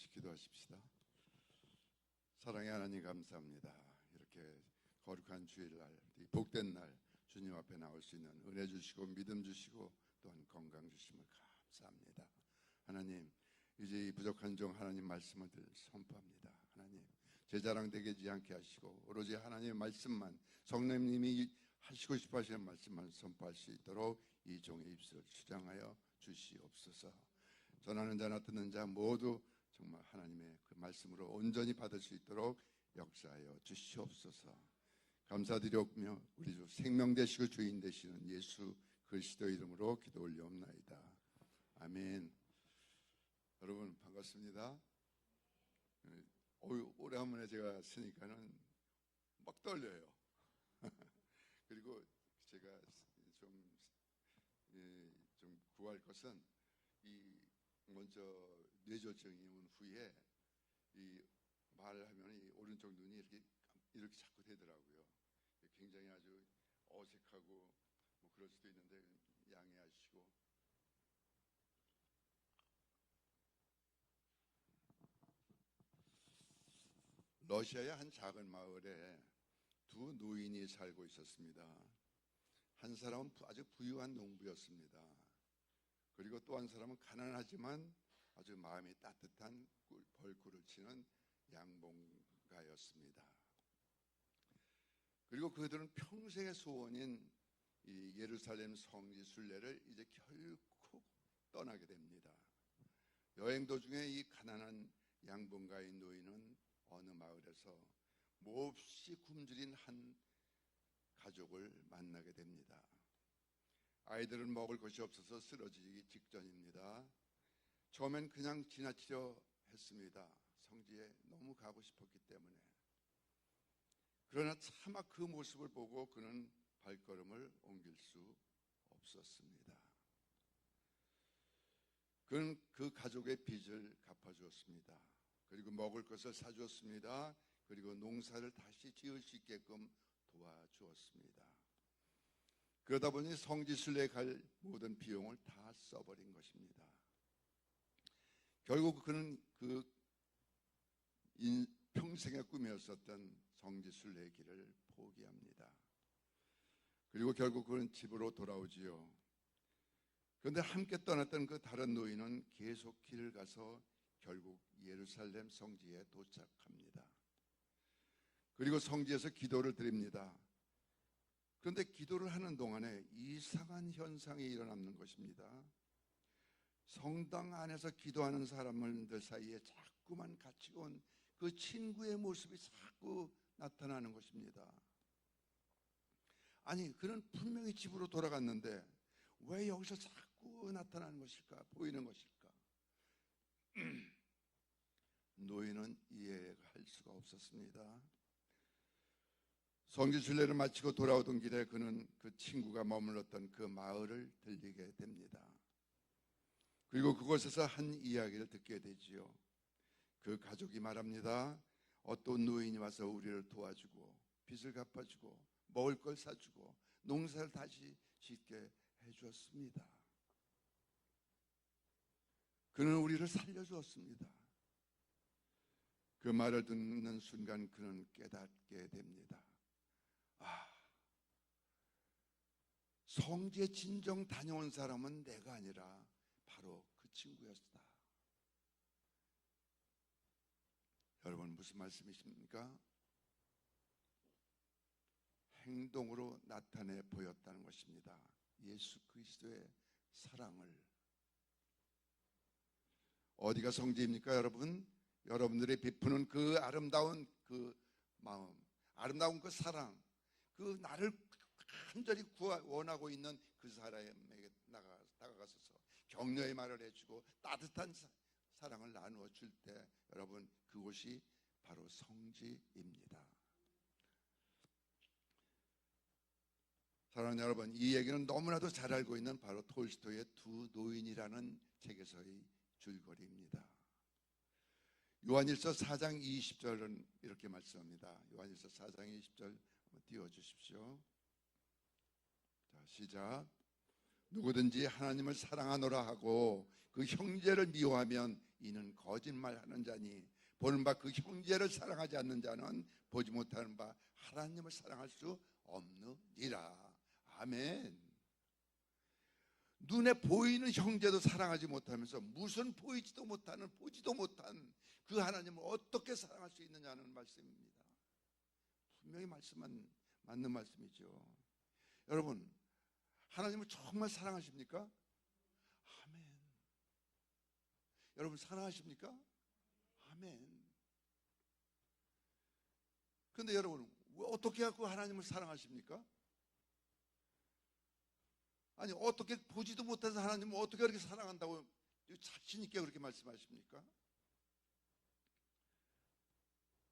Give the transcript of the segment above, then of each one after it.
같이 기도하십시다. 사랑의 하나님 감사합니다. 이렇게 거룩한 주일날, 이 복된 날 주님 앞에 나올 수 있는 은혜 주시고 믿음 주시고 또한 건강 주심을 감사합니다. 하나님, 이제 이 부족한 종 하나님 말씀을 선포합니다. 하나님, 제 자랑 되지 않게 하시고 오로지 하나님의 말씀만, 성령님이 하시고 싶어 하시는 말씀만 선포할 수 있도록 이 종의 입술을 주장하여 주시옵소서. 전하는 자나 듣는 자 모두 정말 하나님의 그 말씀으로 온전히 받을 수 있도록 역사하여 주시옵소서. 감사드리며 우리 주 생명 되시고 주인 되시는 예수 그리스도 이름으로 기도 올려옵나이다. 아멘. 여러분 반갑습니다. 오래간만에 제가 쓰니까는 막 떨려요. 그리고 제가 좀 구할 것은 이 먼저 뇌졸중이 온 후에 이 말을 하면 이 오른쪽 눈이 이렇게 자꾸 되더라고요. 굉장히 아주 어색하고 뭐 그럴 수도 있는데 양해하시고. 러시아의 한 작은 마을에 두 노인이 살고 있었습니다. 한 사람은 아주 부유한 농부였습니다. 그리고 또 한 사람은 가난하지만 아주 마음이 따뜻한 벌꿀을 치는 양봉가였습니다. 그리고 그들은 평생의 소원인 이 예루살렘 성지 순례를 이제 결코 떠나게 됩니다. 여행 도중에 이 가난한 양봉가의 노인은 어느 마을에서 몹시 굶주린 한 가족을 만나게 됩니다. 아이들은 먹을 것이 없어서 쓰러지기 직전입니다. 처음엔 그냥 지나치려 했습니다. 성지에 너무 가고 싶었기 때문에. 그러나 차마 그 모습을 보고 그는 발걸음을 옮길 수 없었습니다. 그는 그 가족의 빚을 갚아주었습니다. 그리고 먹을 것을 사주었습니다. 그리고 농사를 다시 지을 수 있게끔 도와주었습니다. 그러다 보니 성지 순례에 갈 모든 비용을 다 써버린 것입니다. 결국 그는 그 평생의 꿈이었었던 성지 순례의 길을 포기합니다. 그리고 결국 그는 집으로 돌아오지요. 그런데 함께 떠났던 그 다른 노인은 계속 길을 가서 결국 예루살렘 성지에 도착합니다. 그리고 성지에서 기도를 드립니다. 그런데 기도를 하는 동안에 이상한 현상이 일어나는 것입니다. 성당 안에서 기도하는 사람들 사이에 자꾸만 같이 온 그 친구의 모습이 자꾸 나타나는 것입니다. 아니, 그는 분명히 집으로 돌아갔는데 왜 여기서 자꾸 나타나는 것일까? 보이는 것일까? 노인은 이해할 수가 없었습니다. 성지 순례를 마치고 돌아오던 길에 그는 그 친구가 머물렀던 그 마을을 들리게 됩니다. 그리고 그곳에서 한 이야기를 듣게 되지요. 그 가족이 말합니다. 어떤 노인이 와서 우리를 도와주고 빚을 갚아주고 먹을 걸 사주고 농사를 다시 짓게 해주었습니다. 그는 우리를 살려주었습니다. 그 말을 듣는 순간 그는 깨닫게 됩니다. 성지에 진정 다녀온 사람은 내가 아니라 바로 그 친구였다. 여러분 무슨 말씀이십니까? 행동으로 나타내 보였다는 것입니다. 예수 그리스도의 사랑을. 어디가 성지입니까 여러분? 여러분들이 베푸는 그 아름다운 그 마음, 아름다운 그 사랑, 그 나를 간절히 원하고 있는 그 사람에게 다가가서 격려의 말을 해주고 따뜻한 사랑을 나누어 줄 때 여러분 그곳이 바로 성지입니다. 사랑하는 여러분, 이 얘기는 너무나도 잘 알고 있는 바로 톨스토이의 두 노인이라는 책에서의 줄거리입니다. 요한일서 4장 20절은 이렇게 말씀합니다. 요한일서 4장 20절 한번 띄워주십시오. 자, 시작. 누구든지 하나님을 사랑하노라 하고 그 형제를 미워하면 이는 거짓말하는 자니 보는 바 그 형제를 사랑하지 않는 자는 보지 못하는 바 하나님을 사랑할 수 없느니라. 아멘. 눈에 보이는 형제도 사랑하지 못하면서 무슨 보이지도 못하는, 보지도 못한 그 하나님을 어떻게 사랑할 수 있느냐는 말씀입니다. 분명히 말씀은 맞는 말씀이죠. 여러분, 하나님을 정말 사랑하십니까? 아멘. 여러분 사랑하십니까? 아멘. 그런데 여러분, 어떻게 하고 하나님을 사랑하십니까? 아니, 어떻게 보지도 못해서 하나님을 어떻게 그렇게 사랑한다고 자신 있게 그렇게 말씀하십니까?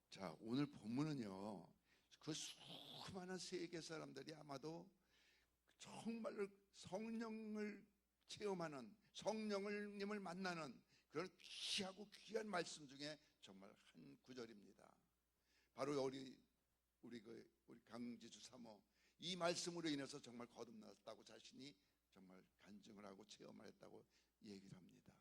자, 오늘 본문은요, 그 수많은 세계 사람들이 아마도 정말로 성령을 체험하는, 성령님을 만나는 그런 귀하고 귀한 말씀 중에 정말 한 구절입니다. 바로 우리 강지주 사모, 이 말씀으로 인해서 정말 거듭났다고 자신이 정말 간증을 하고 체험을 했다고 얘기를 합니다.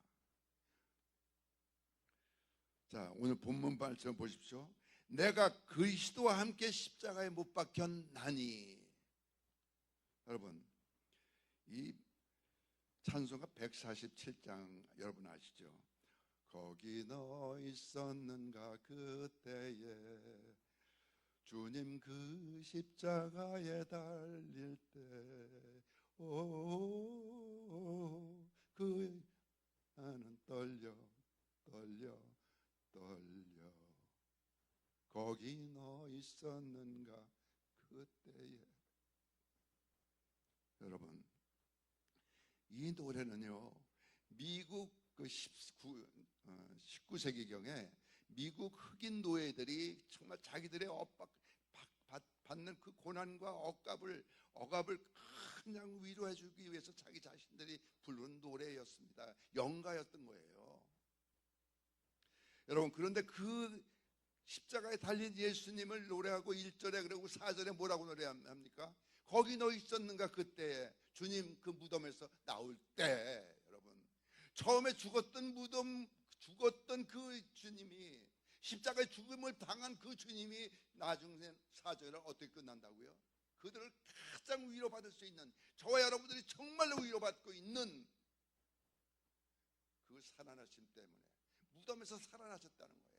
자, 오늘 본문 말씀 보십시오. 내가 그리스도와 함께 십자가에 못 박혔나니. 여러분, 이 찬송가 147장 여러분 아시죠? 거기 너 있었는가 그때에 주님 그 십자가에 달릴 때, 그 나는 떨려 거기 너 있었는가 그때에. 여러분, 이 노래는요, 미국 그 19세기경에 미국 흑인 노예들이 정말 자기들의 받는 그 고난과 억압을 그냥 위로해 주기 위해서 자기 자신들이 부른 노래였습니다. 연가였던 거예요. 여러분, 그런데 그 십자가에 달린 예수님을 노래하고 1절에 그리고 4절에 뭐라고 노래합니까? 거기 너 있었는가 그때에, 주님 그 무덤에서 나올 때. 여러분, 처음에 죽었던 그 주님이, 십자가의 죽음을 당한 그 주님이 나중에 4절에 어떻게 끝난다고요? 그들을 가장 위로받을 수 있는, 저와 여러분들이 정말로 위로받고 있는 그 살아나심 때문에 무덤에서 살아나셨다는 거예요.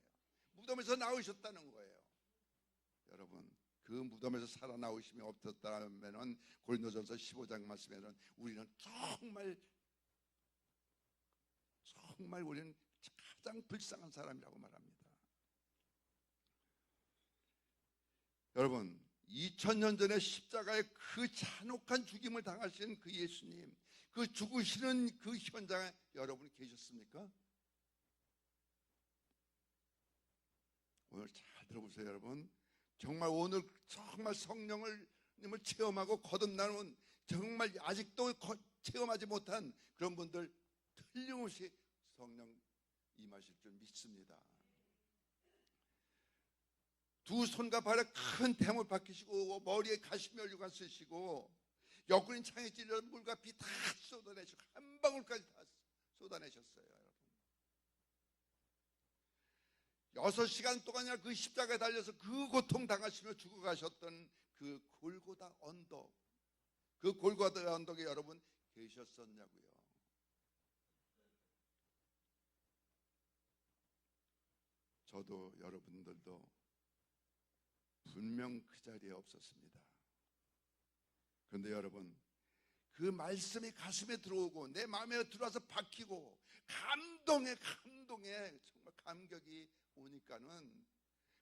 무덤에서 나오셨다는 거예요. 여러분, 그 무덤에서 살아나오심이 없었다면 고린도전서 15장 말씀에는 우리는 정말 우리는 가장 불쌍한 사람이라고 말합니다. 여러분, 2000년 전에 십자가에 그 잔혹한 죽임을 당하신 그 예수님, 그 죽으시는 그 현장에 여러분 계셨습니까? 오늘 잘 들어보세요. 여러분, 정말 오늘 정말 성령을 체험하고 거듭나는, 정말 아직도 체험하지 못한 그런 분들 틀림없이 성령 임하실 줄 믿습니다. 두 손과 발에 큰 대물 박히시고 머리에 가시면류관 쓰시고 옆구리 창에 찔려 물과 피 다 쏟아내시고 한 방울까지 다 쏟아내셨어요. 여러분, 6시간 동안이나 그 십자가에 달려서 그 고통 당하시며 죽어가셨던 그 골고다 언덕, 그 골고다 언덕에 여러분 계셨었냐고요. 저도 여러분들도 분명 그 자리에 없었습니다. 그런데 여러분, 그 말씀이 가슴에 들어오고 내 마음에 들어와서 박히고 감동에 정말 감격이 오니까는,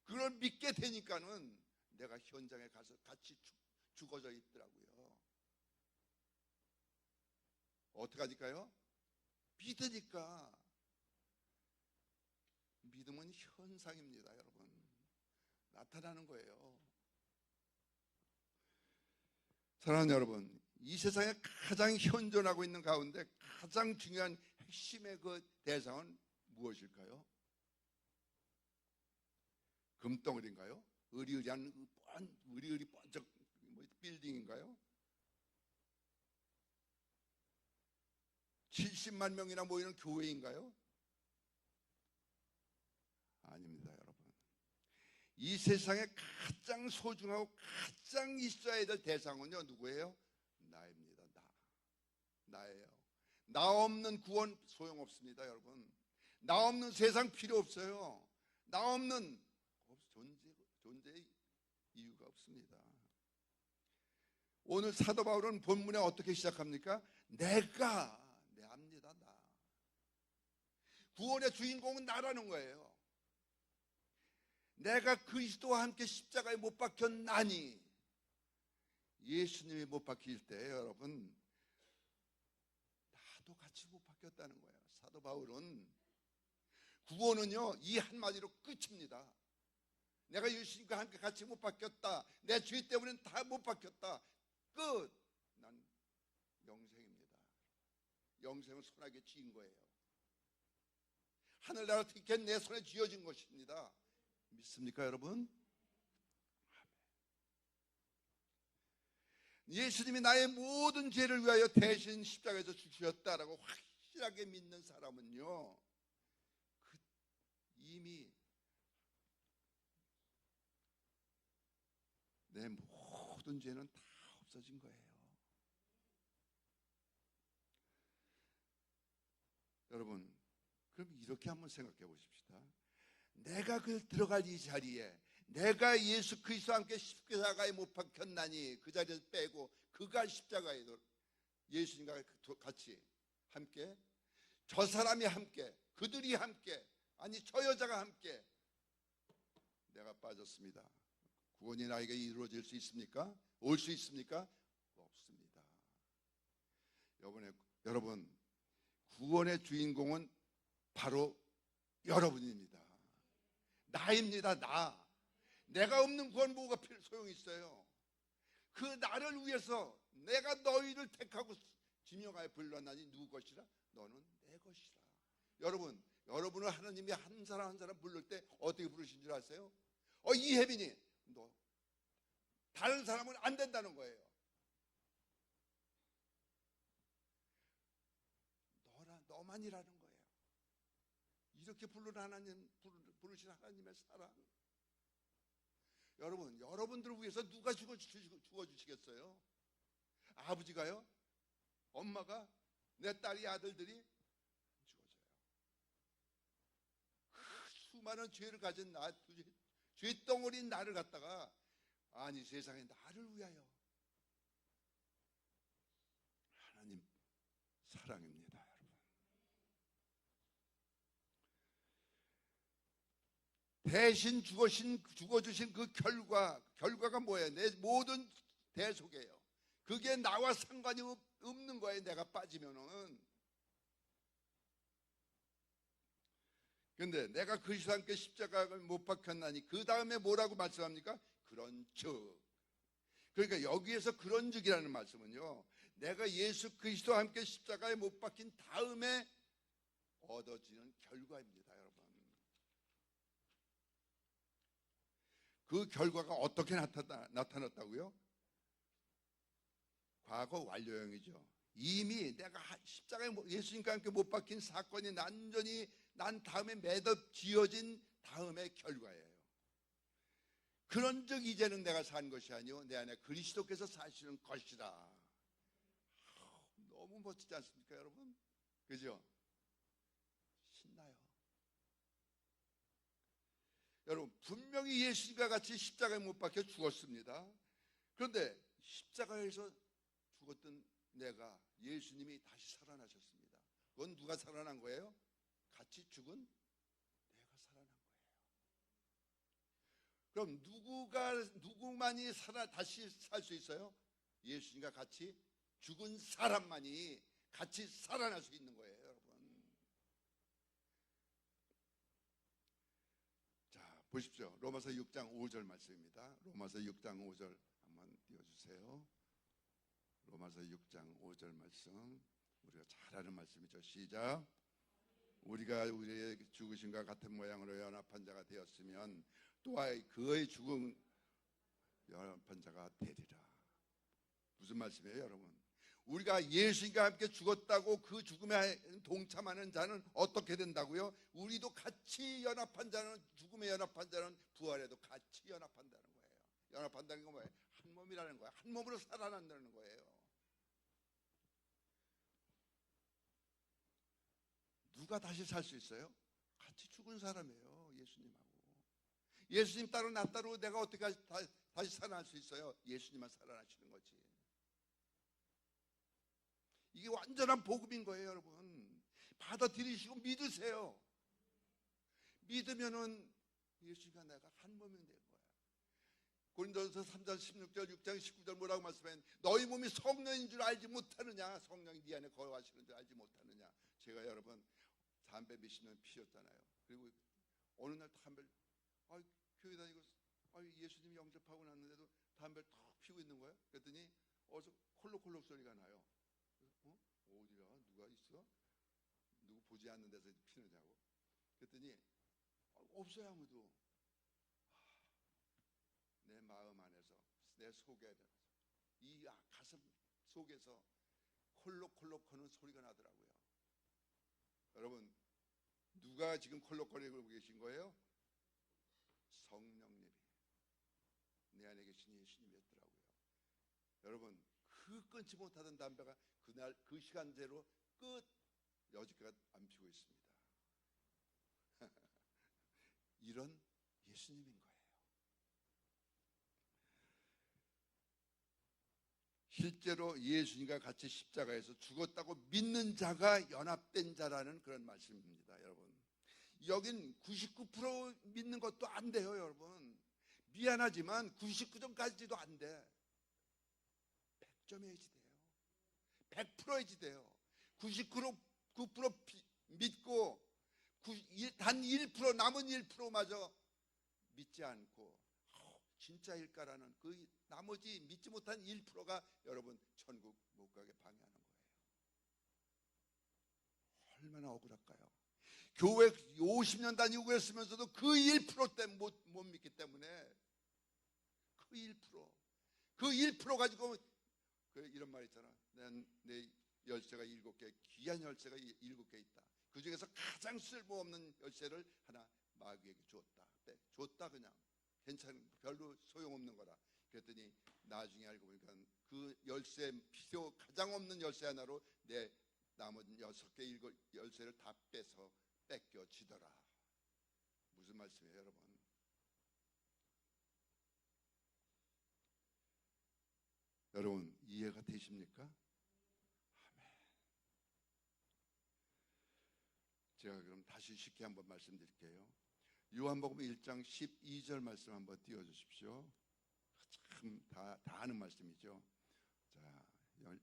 그걸 믿게 되니까는 내가 현장에 가서 같이 죽어져 있더라고요. 어떻게 하니까요? 믿으니까. 믿음은 현상입니다. 여러분, 나타나는 거예요. 사랑하는 여러분, 이 세상에 가장 현존하고 있는 가운데 가장 중요한 핵심의 그 대상은 무엇일까요? 금덩어리인가요? 의리의리한 번쩍 빌딩인가요? 70만 명이나 모이는 교회인가요? 이 세상에 가장 소중하고 가장 있어야 될 대상은요 누구예요? 나입니다. 나예요. 나 없는 구원 소용없습니다, 여러분. 나 없는 세상 필요 없어요. 나 없는 존재의 이유가 없습니다. 오늘 사도 바울은 본문에 어떻게 시작합니까? 내합니다. 나. 구원의 주인공은 나라는 거예요. 내가 그리스도와 함께 십자가에 못 박혔나니, 예수님이 못 박힐 때 여러분 나도 같이 못 박혔다는 거예요. 사도 바울은 구원은요 이 한마디로 끝입니다. 내가 예수님과 함께 같이 못 박혔다, 내 죄 때문에 다 못 박혔다, 끝. 난 영생입니다. 영생은 손아귀에 쥐인 거예요. 하늘나라 티켓 내 손에 쥐어진 것입니다. 믿습니까 여러분? 예수님이 나의 모든 죄를 위하여 대신 십자가에서 죽으셨다라고 확실하게 믿는 사람은요 이미 내 모든 죄는 다 없어진 거예요. 여러분, 그럼 이렇게 한번 생각해 보십시다. 내가 그 들어갈 이 자리에 내가 예수 그리스도와 함께 십자가에 못 박혔나니, 그 자리에서 빼고 그가 십자가에 예수님과 같이 함께, 저 사람이 함께, 그들이 함께, 아니 저 여자가 함께 내가 빠졌습니다. 구원이 나에게 이루어질 수 있습니까? 올 수 있습니까? 없습니다. 여러분, 구원의 주인공은 바로 여러분입니다. 나입니다. 내가 없는 구원 뭐가 소용이 있어요? 그 나를 위해서 내가 너희를 택하고 지명하여 불렀나니 누구 것이라? 너는 내 것이라. 여러분을 하나님이 한 사람 한 사람 부를 때 어떻게 부르신 줄 아세요? 이혜빈이 너, 다른 사람은 안 된다는 거예요. 너만이라는 거예요. 이렇게 부르신 하나님의 사랑. 여러분들을 위해서 누가 죽어주시겠어요? 아버지가요? 엄마가? 내 딸이, 아들들이? 죽어져요. 수많은 죄를 가진 죄덩어리인 나를 갖다가, 아니 세상에 나를 위하여. 하나님 사랑입니다. 대신 죽어주신 그 결과가 뭐예요? 내 모든 대속이에요. 그게 나와 상관이 없는 거예요. 내가 빠지면은. 근데 내가 그리스도와 함께 십자가에 못 박혔나니, 그 다음에 뭐라고 말씀합니까? 그런즉. 그러니까 여기에서 그런즉이라는 말씀은요, 내가 예수 그리스도와 함께 십자가에 못 박힌 다음에 얻어지는 결과입니다. 여러분, 그 결과가 어떻게 나타났다고요? 과거 완료형이죠. 이미 내가 십자가에 예수님과 함께 못 박힌 사건이 난전이 난 다음에 매듭 지어진 다음의 결과예요. 그런즉 이제는 내가 산 것이 아니요 내 안에 그리스도께서 사시는 것이라. 너무 멋지지 않습니까 여러분? 그죠? 신나요. 여러분, 분명히 예수님과 같이 십자가에 못 박혀 죽었습니다. 그런데 십자가에서 죽었던 내가, 예수님이 다시 살아나셨습니다. 그건 누가 살아난 거예요? 같이 죽은 내가 살아난 거예요. 그럼 누구만이 다시 살 수 있어요? 예수님과 같이 죽은 사람만이 같이 살아날 수 있는 거예요, 여러분. 자, 보십시오. 로마서 6장 5절 말씀입니다. 로마서 6장 5절 한번 띄워주세요. 로마서 6장 5절 말씀, 우리가 잘 아는 말씀이죠. 시작. 우리가 우리의 죽으심과 같은 모양으로 연합한 자가 되었으면 또한 그의 죽음 연합한 자가 되리라. 무슨 말씀이에요, 여러분? 우리가 예수님과 함께 죽었다고 그 죽음에 동참하는 자는 어떻게 된다고요? 우리도 같이 연합한 자는 죽음에 연합한 자는 부활에도 같이 연합한다는 거예요. 연합한다는 건 뭐예요? 한 몸이라는 거예요. 한 몸으로 살아난다는 거예요. 누가 다시 살 수 있어요? 같이 죽은 사람이에요. 예수님하고. 예수님 따로 나 따로 내가 어떻게 다시 살아날 수 있어요? 예수님만 살아나시는 거지. 이게 완전한 복음인 거예요, 여러분. 받아들이시고 믿으세요. 믿으면은 예수가 내가 한 몸이 된 거야. 고린도전서 3장 16절 6장 19절 뭐라고 말씀해? 너희 몸이 성령인 줄 알지 못하느냐? 성령이 네 안에 거하시는 줄 알지 못하느냐? 제가 여러분 담배 몇십 년 피웠잖아요. 그리고 어느 날 담배를 교회 다니고 예수님 영접하고 났는데도 담배를 탁 피우고 있는 거예요. 그랬더니 어디서 콜록콜록 소리가 나요. 어디야? 누가 있어? 누구 보지 않는 데서 피느냐고. 그랬더니 없어요, 아무도. 내 마음 안에서, 내 속에, 이 가슴 속에서 콜록콜록 하는 소리가 나더라고요. 여러분, 누가 지금 콜록거리고 계신 거예요? 성령님이 내 안에 계신 예수님이었더라고요. 여러분, 그 끊지 못하던 담배가 그날 그 시간대로 끝 여지까지 안 피고 있습니다. 이런 예수님인 거예요. 실제로 예수님과 같이 십자가에서 죽었다고 믿는 자가 연합된 자라는 그런 말씀입니다, 여러분. 여긴 99% 믿는 것도 안 돼요, 여러분. 미안하지만 99점까지도 안 돼. 100점 해야지 돼요. 100% 해야지 돼요. 99% 믿고 단 1% 남은 1%마저 믿지 않고 진짜일까라는 그 나머지 믿지 못한 1%가 여러분 천국 못 가게 방해하는 거예요. 얼마나 억울할까요? 교회 50년 다니고 그랬으면서도 그 1% 때문에 못 믿기 때문에 그 1% 가지고 이런 말 있잖아. 내 열쇠가 7개, 귀한 열쇠가 7개 있다. 그 중에서 가장 쓸모없는 열쇠를 하나 마귀에게 줬다 그냥. 괜찮은, 별로 소용없는 거라. 그랬더니 나중에 알고 보니까 그 열쇠, 필요 가장 없는 열쇠 하나로 내 남은 6개, 7 열쇠를 다 뺏겨지더라. 무슨 말씀이에요, 여러분? 여러분 이해가 되십니까? 아멘. 제가 그럼 다시 쉽게 한번 말씀드릴게요. 요한복음 1장 12절 말씀 한번 띄워주십시오. 참 다 아는 말씀이죠. 자,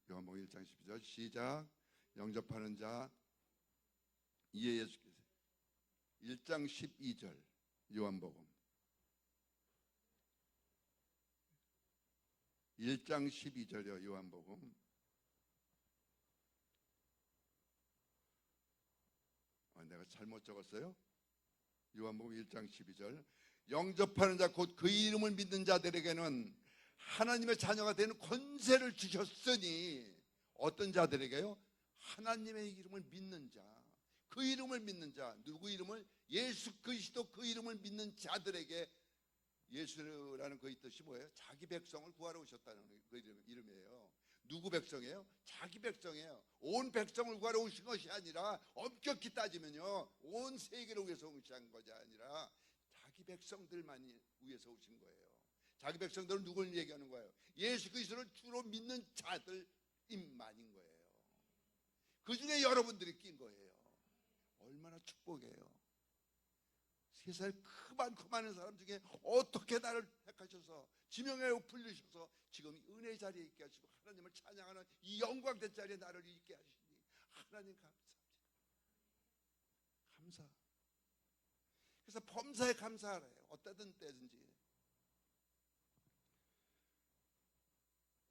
요한복음 1장 12절 시작. 영접하는 자 이해해 주세요. 1장 12절 요한복음 1장 12절이요. 요한복음. 내가 잘못 적었어요. 요한복음 1장 12절 영접하는 자 곧 그 이름을 믿는 자들에게는 하나님의 자녀가 되는 권세를 주셨으니 어떤 자들에게요? 하나님의 이름을 믿는 자, 그 이름을 믿는 자, 누구 이름을? 예수 그리스도 그 이름을 믿는 자들에게. 예수라는 그 뜻이 뭐예요? 자기 백성을 구하러 오셨다는 그 이름이에요. 누구 백성이에요? 자기 백성이에요. 온 백성을 구하러 오신 것이 아니라 엄격히 따지면요 온 세계를 위해서 오신 것이 아니라 자기 백성들만 위해서 오신 거예요. 자기 백성들은 누굴 얘기하는 거예요? 예수 그리스도를 주로 믿는 자들임만인 거예요. 그 중에 여러분들이 낀 거예요. 얼마나 축복이에요. 세상에 그 많은 사람 중에 어떻게 나를 택하셔서 지명하여 불리셔서 지금 은혜 자리에 있게 하시고 하나님을 찬양하는 이 영광된 자리에 나를 있게 하시니 하나님 감사. 그래서 범사에 감사하래요. 어떠든 때든지.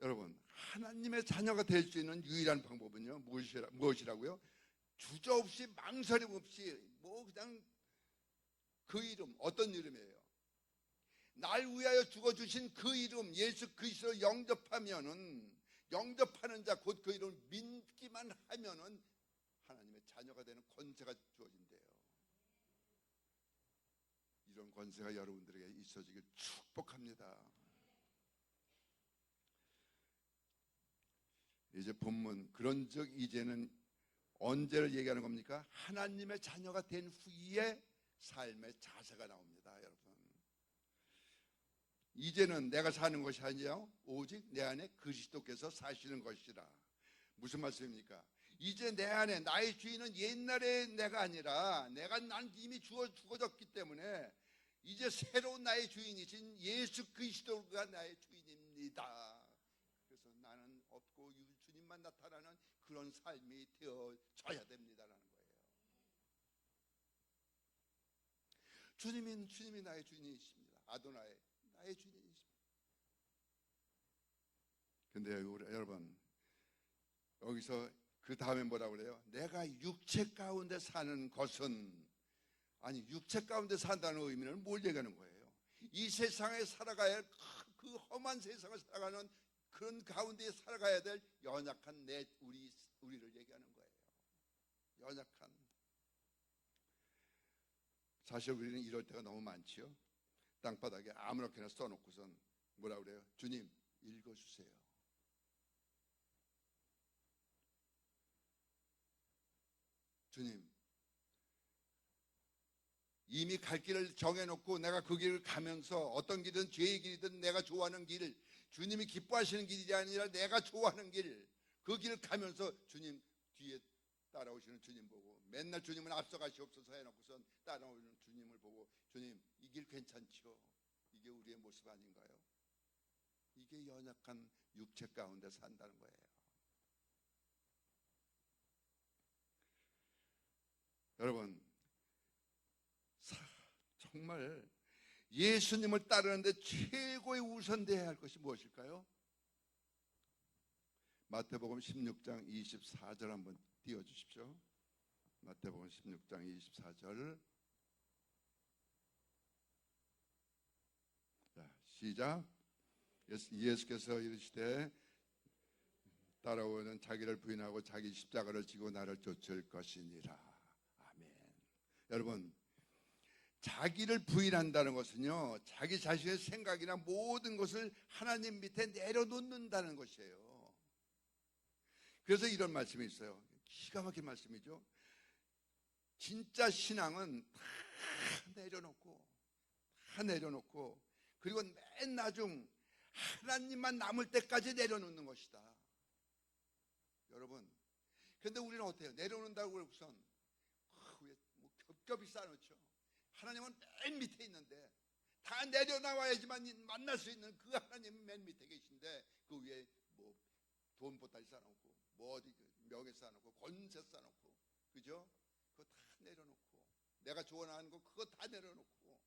여러분 하나님의 자녀가 될 수 있는 유일한 방법은요 무엇이라고요? 주저없이 망설임 없이 그냥 그 이름, 어떤 이름이에요? 날 위하여 죽어주신 그 이름 예수 그리스도 영접하면은, 영접하는 자 곧 그 이름을 믿기만 하면은 하나님의 자녀가 되는 권세가 주어진대요. 권세가 여러분들에게 있어지길 축복합니다. 이제 본문 그런즉 이제는 언제를 얘기하는 겁니까? 하나님의 자녀가 된 후에 삶의 자세가 나옵니다. 여러분, 이제는 내가 사는 것이 아니요 오직 내 안에 그리스도께서 사시는 것이라. 무슨 말씀입니까? 이제 내 안에 나의 주인은 옛날의 내가 아니라 난 이미 죽어졌기 때문에 이제 새로운 나의 주인이신 예수 그리스도가 나의 주인입니다. 그래서 나는 없고 주님만 나타나는 그런 삶이 되어져야 됩니다라는 거예요. 주님이 나의 주인이십니다. 아도나의 나의 주인이십니다. 근데 여러분, 여기서 그 다음에 뭐라고 그래요? 내가 육체 가운데 사는 것은, 아니 육체 가운데 산다는 의미는 뭘 얘기하는 거예요? 이 세상에 살아가야 할 그 험한 세상을 살아가는 그런 가운데 살아가야 될 연약한 우리를 얘기하는 거예요. 연약한. 사실 우리는 이럴 때가 너무 많지요. 땅바닥에 아무렇게나 써놓고선 뭐라 그래요? 주님 읽어주세요. 주님, 이미 갈 길을 정해놓고 내가 그 길을 가면서 어떤 길은 죄의 길이든 내가 좋아하는 길, 주님이 기뻐하시는 길이 아니라 내가 좋아하는 길, 그 길을 가면서 주님 뒤에 따라오시는 주님 보고, 맨날 주님은 앞서가시옵소서 해놓고선 따라오는 주님을 보고, 주님 이 길 괜찮죠? 이게 우리의 모습 아닌가요? 이게 연약한 육체 가운데 산다는 거예요. 여러분, 정말 예수님을 따르는데 최고의 우선되어야 할 것이 무엇일까요? 마태복음 16장 24절 한번 띄워주십시오. 마태복음 16장 24절. 자, 시작. 예수께서 이르시되 따라오는 자기를 부인하고 자기 십자가를 지고 나를 쫓을 것이니라. 아멘. 여러분, 자기를 부인한다는 것은요, 자기 자신의 생각이나 모든 것을 하나님 밑에 내려놓는다는 것이에요. 그래서 이런 말씀이 있어요. 기가 막힌 말씀이죠. 진짜 신앙은 다 내려놓고 그리고 맨 나중 하나님만 남을 때까지 내려놓는 것이다. 여러분, 근데 우리는 어때요? 내려놓는다고 우선 위에 겹겹이 쌓아놓죠. 하나님은 맨 밑에 있는데, 다 내려놔야지만 만날 수 있는 그 하나님은 맨 밑에 계신데, 그 위에 뭐 돈 보따리 쌓아놓고, 뭐 어디 명예 쌓아놓고, 권세 쌓아놓고, 그죠? 그거 다 내려놓고, 내가 좋아하는 거 그거 다 내려놓고.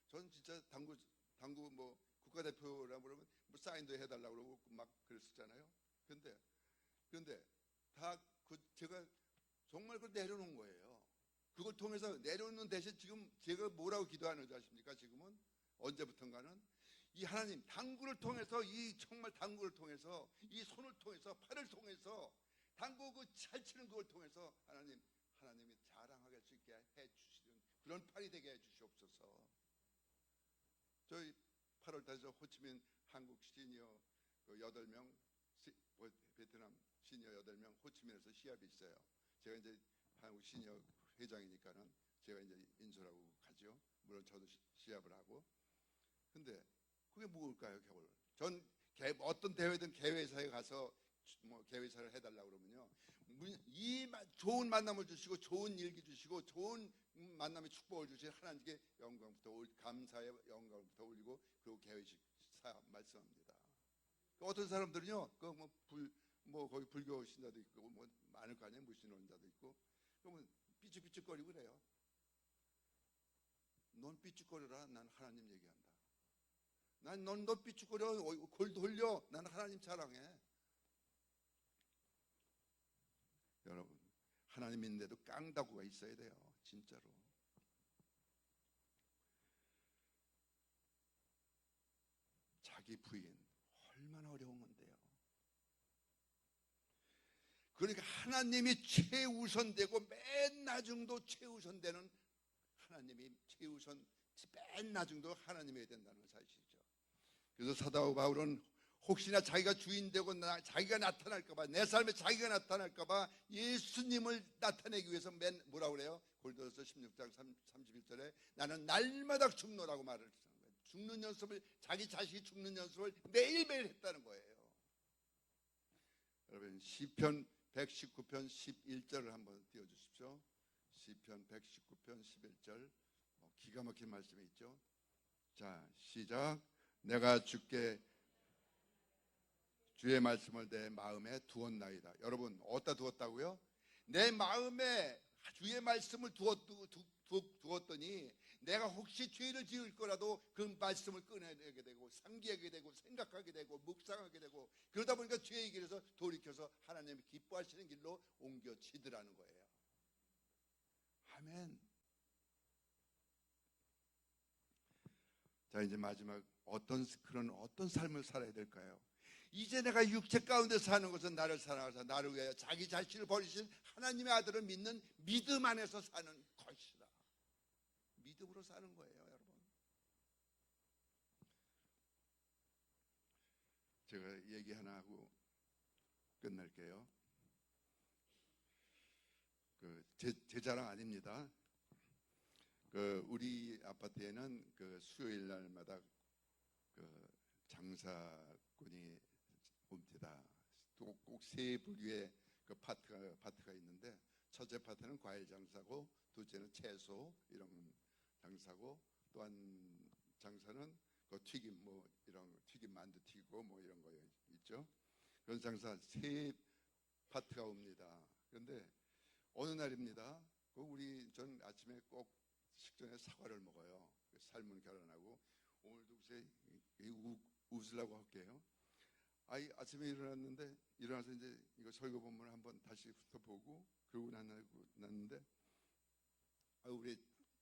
전 진짜 당구 뭐 국가대표라고 그러면 뭐 사인도 해달라고 그러고 막 그랬었잖아요. 근데 다 제가 정말 그걸 내려놓은 거예요. 그걸 통해서 내려놓는 대신 지금 제가 뭐라고 기도하는 줄 아십니까? 지금은 언제부턴가는 이 하나님 당구를 통해서, 이 정말 당구를 통해서, 이 손을 통해서, 팔을 통해서, 당구 그 잘 치는 그걸 통해서 하나님이 자랑하게 할 수 있게 해주시는 그런 팔이 되게 해주시옵소서. 저희 8월 달에 호치민 한국 시니어 8명, 베트남 시니어 8명 호치민에서 시합이 있어요. 제가 이제 한국 시니어 회장이니까는 제가 이제 인솔하고 가죠. 물론 저도 시합을 하고. 근데 그게 뭘까요, 겨울? 전 어떤 대회든 개회사에 가서 뭐 개회사를 해달라고 그러면요, 이 좋은 만남을 주시고 좋은 일기 주시고 좋은 만남의 축복을 주신 하나님께 영광부터 감사의 영광부터 올리고, 그리고 개회식 말씀합니다. 어떤 사람들은요, 거기 불교 신자도 있고 뭐 많을 거 아니에요, 무신론자도 있고. 그러면 삐죽삐죽거리고 그래요. 넌 삐죽거려라, 난 하나님 얘기한다. 너 삐죽거려, 골 돌려, 난 하나님 자랑해. 여러분, 하나님 있는데도 깡다구가 있어야 돼요, 진짜로. 자기 부인 얼마나 어려운 건데요. 그러니까 하나님이 최우선되고 맨 나중도 최우선되는 하나님이 최우선 맨 나중도 하나님이 된다는 사실이죠. 그래서 사도 바울은 혹시나 자기가 주인 되고 자기가 나타날까봐, 내 삶에 자기가 나타날까봐 예수님을 나타내기 위해서 뭐라고 그래요? 고린도서 16장 31절에 나는 날마다 죽노라고 말을 하는 거예요. 죽는 연습을, 자기 자식이 죽는 연습을 매일매일 했다는 거예요. 여러분 시편 119편 11절을 한번 띄워주십시오. 시편 119편 11절, 기가 막힌 말씀이 있죠. 자, 시작. 내가 주께 주의 말씀을 내 마음에 두었나이다. 여러분 어디다 두었다고요? 내 마음에 주의 말씀을 두었더니 내가 혹시 죄를 지을 거라도 그 말씀을 꺼내게 되고 상기하게 되고 생각하게 되고 묵상하게 되고, 그러다 보니까 죄의 길에서 돌이켜서 하나님이 기뻐하시는 길로 옮겨지더라는 거예요. 아멘. 자, 이제 마지막 어떤 삶을 살아야 될까요? 이제 내가 육체 가운데 사는 것은 나를 사랑하사 나를 위하여 자기 자신을 버리신 하나님의 아들을 믿는 믿음 안에서 사는 것이다. 믿음으로 사는 거예요, 여러분. 제가 얘기 하나 하고 끝낼게요. 제 자랑 아닙니다. 우리 아파트에는 수요일 날마다 장사꾼이 옵니다. 꼭 세 부류의 파트가 있는데, 첫째 파트는 과일 장사고, 둘째는 채소 이런 장사고, 또 한 장사는 튀김, 이런 튀김 만두 튀고 이런 거 있죠. 그런 장사 세 파트가 옵니다. 그런데 어느 날입니다. 전 아침에 꼭 식전에 사과를 먹어요. 삶은 결혼하고, 오늘도 글쎄 웃으려고 할게요. 아침에 일어나서 이제 이거 설교 본문을 한번 다시 훑어보고 그러고 났는데,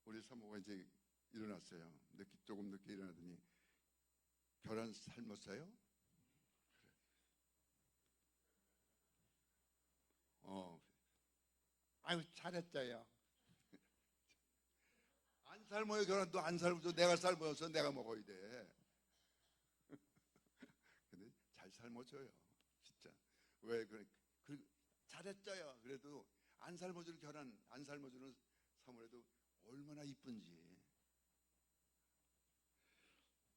우리 사모가 이제 일어났어요. 조금 늦게 일어나더니 계란 삶았어요? 그래. 아유 잘했어요. 안 삶아요. 계란도 안 삶아서 내가 삶아서 내가 먹어야 돼. 근데 잘 삶아줘요, 진짜. 왜 그래? 잘했어요. 그래도 안 삶아주는 계란, 안 삶아주는 사물에도 얼마나 이쁜지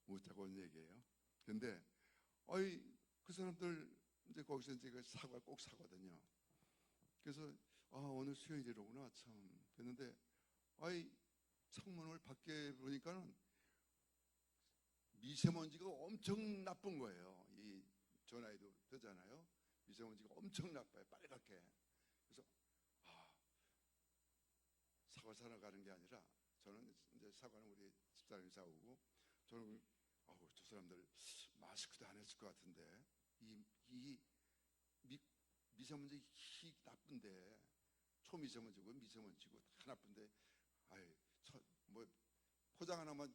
못하고 온 얘기예요. 근데 그 사람들 이제 거기서 이제 사과 꼭 사거든요. 그래서 오늘 수요일이로구나 참 됐는데, 창문을 밖에 보니까는 미세먼지가 엄청 나쁜 거예요. 이 전화에도 뜨잖아요. 미세먼지가 엄청 나빠요, 빨갛게. 그래서 사과 사러 가는 게 아니라, 저는 이제 사과는 우리 집사람이 사오고, 저는 저 사람들 마스크도 안 했을 것 같은데 이 미세먼지 나쁜데, 초미세먼지고 미세먼지고 다 나쁜데, 포장 하나만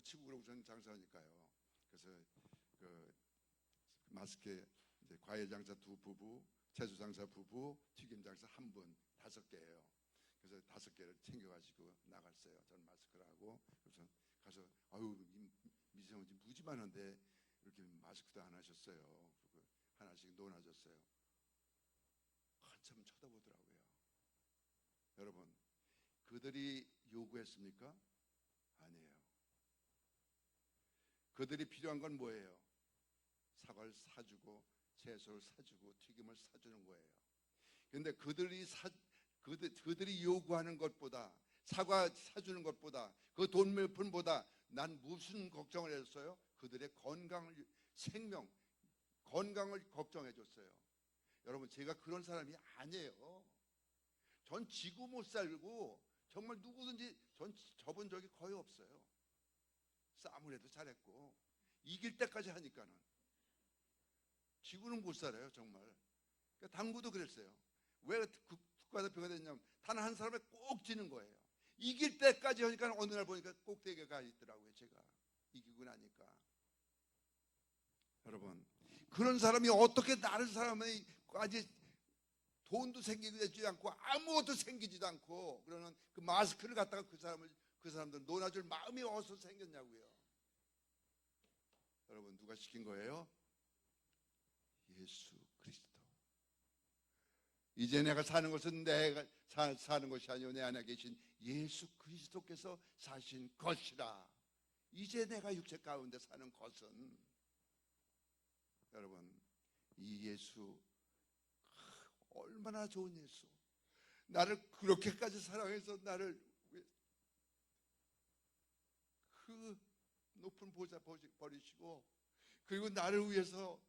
치고 그러고 저는 장사하니까요. 그래서 마스크에 이제 과일 장사 2부부, 채소 장사 부부, 튀김 장사 1분, 5개예요. 그래서 5개를 챙겨가지고 나갔어요. 저는 마스크를 하고. 그래서 가서 미세먼지 무지 많은데 이렇게 마스크도 안 하셨어요. 그리고 하나씩 놓아줬어요. 한참 쳐다보더라고요. 여러분, 그들이 요구했습니까? 아니에요. 그들이 필요한 건 뭐예요? 사과를 사주고 채소를 사주고 튀김을 사주는 거예요. 그런데 그들이 요구하는 것보다, 사과 사주는 것보다, 그 돈 몇 푼보다 난 무슨 걱정을 했어요? 그들의 건강을 걱정해 줬어요. 여러분, 제가 그런 사람이 아니에요. 전 지고 못 살고 정말 누구든지 전 접은 적이 거의 없어요. 싸움을 해도 잘했고 이길 때까지 하니까는 지구는 못 살아요, 정말. 그러니까 당구도 그랬어요. 왜 국가대표가 됐냐면 단 한 사람에 꼭 지는 거예요. 이길 때까지 하니까 어느 날 보니까 꼭대기에 가 있더라고요. 제가 이기고 나니까. 여러분, 그런 사람이 어떻게 다른 사람에까지 돈도 생기지 않고 아무것도 생기지도 않고 그러는 그 마스크를 갖다가 그 사람들 놀아줄 마음이 어디서 생겼냐고요. 여러분, 누가 시킨 거예요? 예수 그리스도. 이제 내가 사는 것은 내가 사는 것이 아니오 내 안에 계신 예수 그리스도께서 사신 것이라. 이제 내가 육체 가운데 사는 것은, 여러분, 이 예수, 얼마나 좋은 예수, 나를 그렇게까지 사랑해서 나를 그 높은 보좌 버리시고, 그리고 나를 위해서,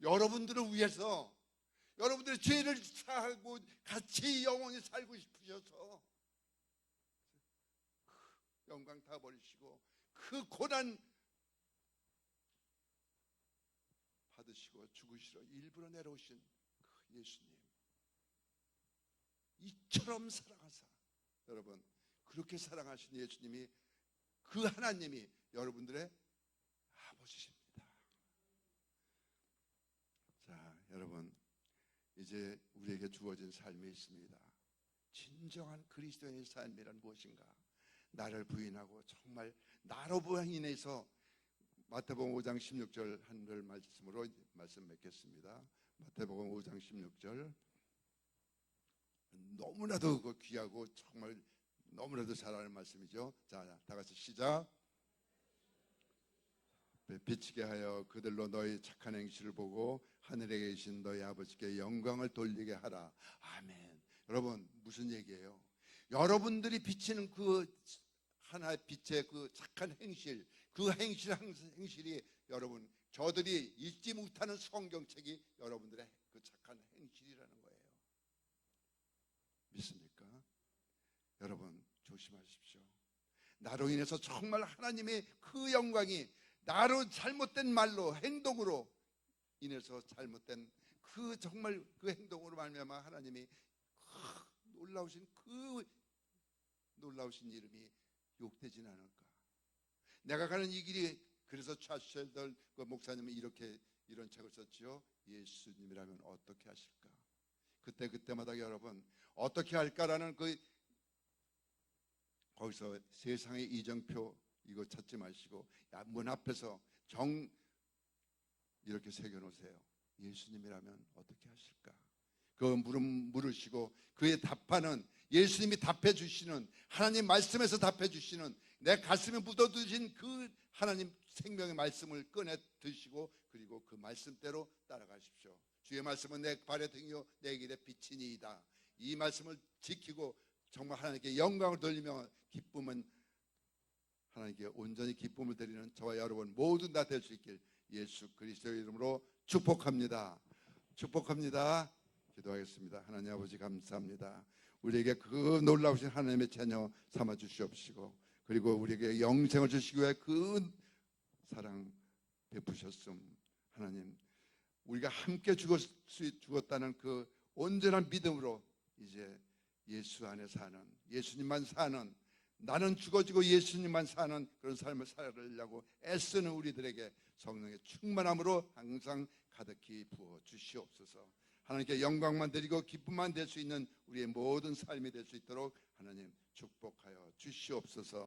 여러분들을 위해서, 여러분들의 죄를 사하고 같이 영원히 살고 싶으셔서 그 영광 다 버리시고 그 고난 받으시고 죽으시러 일부러 내려오신 그 예수님, 이처럼 사랑하사, 여러분, 그렇게 사랑하신 예수님이, 그 하나님이 여러분들의 아버지십니다. 자, 여러분, 이제 우리에게 주어진 삶이 있습니다. 진정한 그리스도인의 삶이란 무엇인가? 나를 부인하고 정말 나로 인해서, 마태복음 5장 16절 한절 말씀으로 말씀 맺겠습니다. 마태복음 5장 16절, 너무나도 귀하고 정말 너무나도 잘 아는 말씀이죠. 자, 다 같이 시작. 비치게 하여 그들로 너희 착한 행실을 보고 하늘에 계신 너희 아버지께 영광을 돌리게 하라. 아멘. 여러분, 무슨 얘기예요? 여러분들이 비치는 그 하나의 빛의 그 착한 행실, 그 행실이 여러분, 저들이 읽지 못하는 성경책이 여러분들의 그 착한 행실이라는 거예요. 믿습니까? 여러분, 조심하십시오. 나로 인해서 정말 하나님의 그 영광이, 나로 잘못된 말로, 행동으로 인해서 잘못된 그 정말 그 행동으로 말미암아 하나님이 놀라우신 이름이 욕되진 않을까? 내가 가는 이 길이, 그래서 차쉘덜 그 목사님은 이런 책을 썼지요. 예수님이라면 어떻게 하실까? 그때마다 여러분, 어떻게 할까라는 거기서 세상의 이정표 이거 찾지 마시고, 문 앞에서 이렇게 새겨놓으세요. 예수님이라면 어떻게 하실까? 그 물으시고 그에 답하는, 예수님이 답해 주시는, 하나님 말씀에서 답해 주시는, 내 가슴에 묻어두신 그 하나님 생명의 말씀을 꺼내 드시고, 그리고 그 말씀대로 따라가십시오. 주의 말씀은 내 발의 등이요 내 길의 빛이니이다. 이 말씀을 지키고 정말 하나님께 영광을 돌리며 기쁨은, 하나님께 온전히 기쁨을 드리는 저와 여러분 모두 다 될 수 있길 예수 그리스도의 이름으로 축복합니다. 축복합니다. 기도하겠습니다. 하나님 아버지, 감사합니다. 우리에게 그 놀라우신 하나님의 자녀 삼아 주시옵시고, 그리고 우리에게 영생을 주시기 위해 그 사랑 베푸셨음. 하나님, 우리가 함께 죽었다는 그 온전한 믿음으로 이제 예수 안에 사는, 예수님만 사는, 나는 죽어지고 예수님만 사는 그런 삶을 살으려고 애쓰는 우리들에게 성령의 충만함으로 항상 가득히 부어 주시옵소서. 하나님께 영광만 드리고 기쁨만 될 수 있는 우리의 모든 삶이 될 수 있도록 하나님 축복하여 주시옵소서.